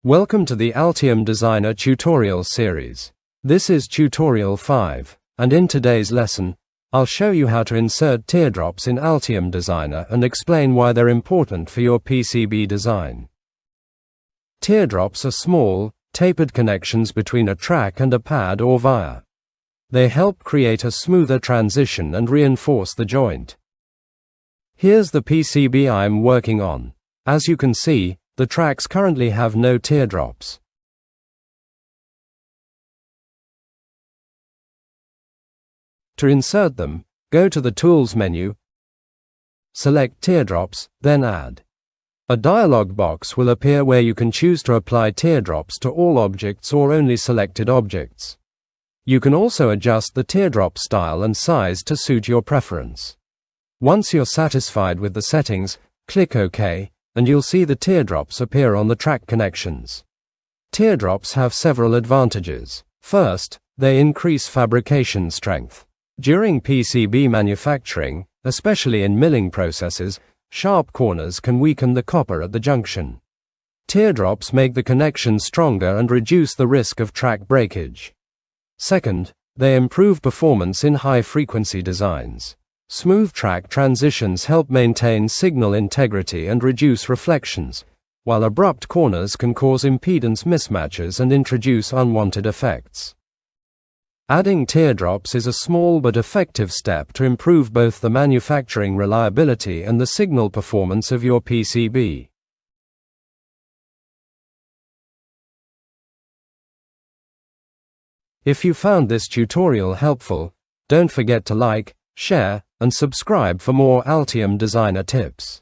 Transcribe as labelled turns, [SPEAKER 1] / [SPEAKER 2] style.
[SPEAKER 1] Welcome to the Altium Designer tutorial series. This is tutorial 5, and in today's lesson, I'll show you how to insert teardrops in Altium Designer and explain why they're important for your PCB design. Teardrops are small, tapered connections between a track and a pad or via. They help create a smoother transition and reinforce the joint. Here's the PCB I'm working on. As you can see, the tracks currently have no teardrops. To insert them, go to the Tools menu, select Teardrops, then Add. A dialog box will appear where you can choose to apply teardrops to all objects or only selected objects. You can also adjust the teardrop style and size to suit your preference. Once you're satisfied with the settings, click OK, and you'll see the teardrops appear on the track connections. Teardrops have several advantages. First, they increase fabrication strength. During PCB manufacturing, especially in milling processes, sharp corners can weaken the copper at the junction. Teardrops make the connection stronger and reduce the risk of track breakage. Second, they improve performance in high-frequency designs. Smooth track transitions help maintain signal integrity and reduce reflections, while abrupt corners can cause impedance mismatches and introduce unwanted effects. Adding teardrops is a small but effective step to improve both the manufacturing reliability and the signal performance of your PCB. If you found this tutorial helpful, don't forget to like, share, and subscribe for more Altium Designer tips.